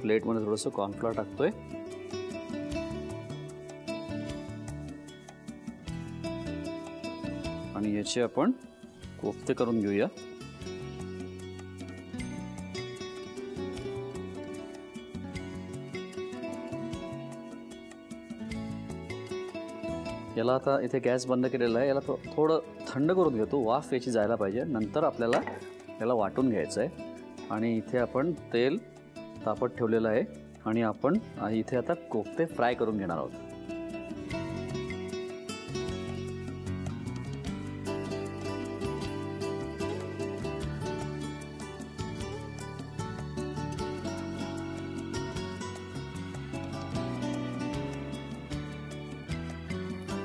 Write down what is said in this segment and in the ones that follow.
प्लेटमध्ये थोडंसं कॉर्नफ्लोअर टाकतोय आणि याचे आपण कोफ्ते करून घेऊया। याला आता इथे गॅस बंद केलेला आहे, याला थोडं थंड करून घेतो, वाफ याची जायला पाहिजे, नंतर आपल्याला याला वाटून घ्यायचं आहे। आणि इथे आपण तेल तापत ठेवलेलं आहे आणि आपण इथे आता कोफ्ते फ्राय करून घेणार आहोत।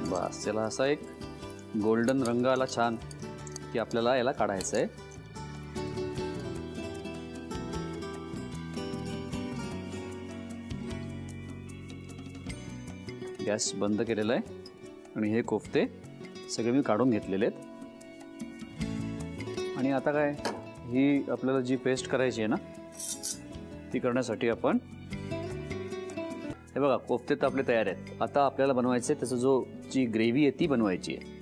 बस याला असा एक गोल्डन रंग आला छान की आपल्याला याला काढायचं आहे। गॅस बंद केलेला आहे आणि हे कोफ्ते सगळे मी काढून घेतलेले आहेत। आणि आता काय, ही आपल्याला जी पेस्ट करायची आहे ना, ती करण्यासाठी आपण हे बघा कोफ्ते तर आपले तयार आहेत। आता आपल्याला बनवायचे त्याचं जी ग्रेव्ही आहे ती बनवायची आहे।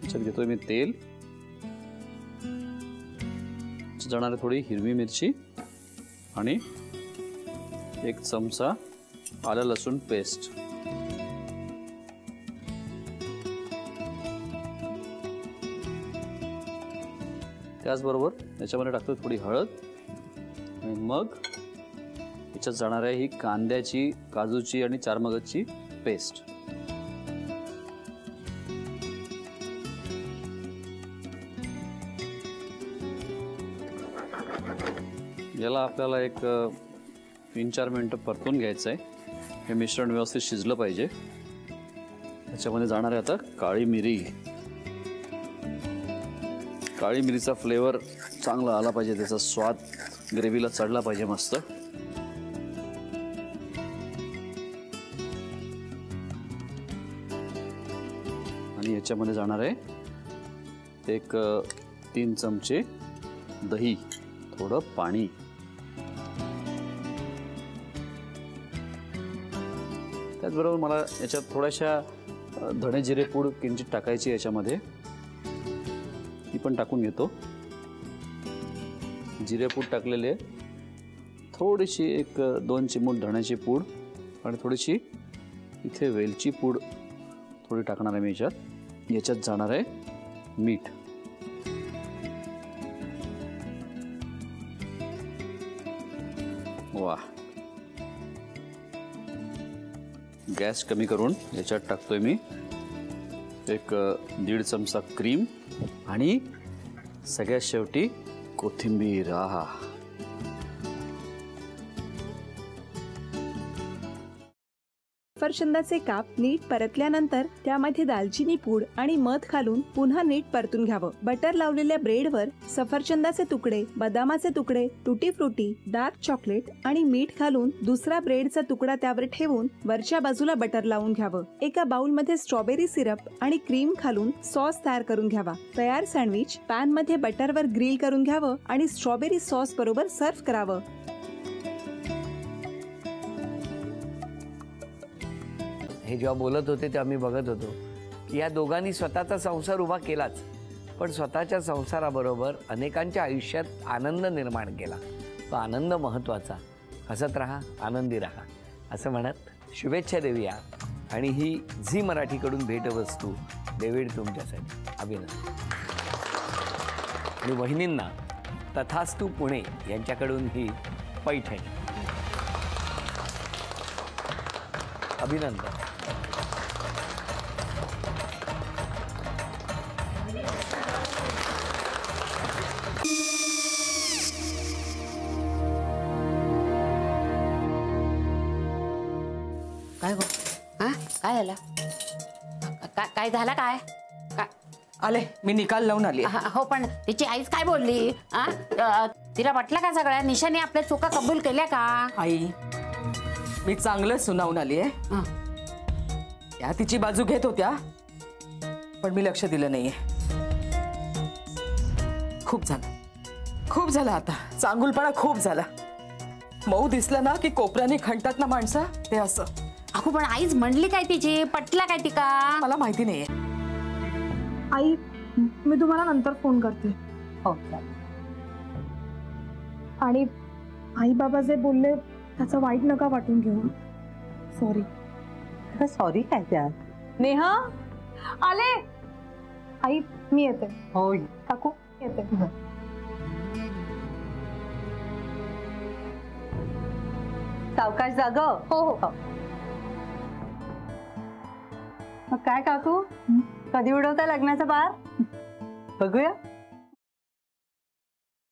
त्याच्यात घेतोय मी तेल, जाणार थोडी हिरवी मिरची आणि 1 चमचा आलं लसूण पेस्ट, त्याचबरोबर याच्यामध्ये टाकतो थोडी हळद आणि मग याच्यात जाणार आहे ही कांद्याची, काजूची आणि चारमगजची पेस्ट। याला आपल्याला एक 3-4 मिनिटं परतून घ्यायचं आहे। हे मिश्रण व्यवस्थित शिजलं पाहिजे। त्याच्यामध्ये जाणार आहे आता काळी मिरी, काळी मिरीचा फ्लेवर चांगला आला पाहिजे, त्याचा स्वाद ग्रेव्हीला चढला पाहिजे मस्त। आणि याच्यामध्ये जाणार आहे एक 3 चमचे दही, थोडं पाणी, त्याचबरोबर मला याच्यात थोड्याशा धणे जिरे पूड किंचित टाकायची याच्यामध्ये, ती पण टाकून घेतो। जिरे पूड टाकलेले आहे, थोडीशी 1-2 चिमूट धण्याची पूड आणि थोडीशी इथे वेलची पूड थोडी टाकणार आहे मी याच्यात। याच्यात जाणार आहे मीठ, वाह। गॅस कमी करून याच्यात टाकतोय मी 1-1.5 चमचा क्रीम आणि सगळ्यात शेवटी कोथिंबीर। आहा, सफरचंदाचे काप नीट परतल्यानंतर त्यामध्ये दालचिनी पूड आणि मध घालून पुन्हा नीट परतून घ्यावं। बटर लावलेल्या ब्रेडवर सफरचंदाचे तुकडे, बदामाचे तुकडे, टुटी फ्रुटी, डार्क चॉकलेट आणि मीठ घालून दुसरा ब्रेडचा तुकडा त्यावर ठेवून वरच्या बाजूला बटर लावून घ्यावं। एका बाउलमध्ये स्ट्रॉबेरी सिरप आणि क्रीम घालून सॉस तयार करून घ्यावा। तयार सँडविच पॅन मध्ये बटरवर ग्रिल करून घ्यावं आणि स्ट्रॉबेरी सॉस बरोबर सर्व्ह करावं। हे जेव्हा बोलत होते तेव्हा मी बघत होतो की या दोघांनी स्वतःचा संसार उभा केलाच, पण स्वतःच्या संसाराबरोबर अनेकांच्या आयुष्यात आनंद निर्माण केला। तो आनंद महत्त्वाचा। हसत राहा, आनंदी राहा असं म्हणत शुभेच्छा देऊया। आणि ही झी मराठीकडून भेटवस्तू डेव्हिड तुमच्यासाठी, अभिनंदन। आणि वहिनींना तथास्तू पुणे यांच्याकडून ही पैठणी, अभिनंदन। काय गो? काय झालं? काय झालं? काय आले, मी निकाल लावून आली। हो, पण तिची आईच काय बोलली? तिला वाटलं का सगळ्या निशाने आपल्या चुका कबूल केल्या का? आई, मी चांगलं सुनावून आली आहे। त्या तिची बाजू घेत होत्या, पण मी लक्ष दिलं नाहीये। खूप झालं आता, चांगुलपणा खूप झाला। मऊ दिसलं ना की कोपऱ्याने खणतात ना माणसं, ते असं. अगो पण आईच म्हणली काय तिची, पटला काय तिका? मला माहिती नाहीये. आई मी तुम्हाला नंतर फोन करते. हो. आणि आई बाबा जे बोलले त्याचं वाईट नका वाटून घेऊ. सॉरी. सॉरी काय त्या? नेहा आले. आई मी येते. हो काकू येते. सावकाश जाग. हो हो. मग काय काकू, कधी उडवता लग्नाचा बार? बघूया.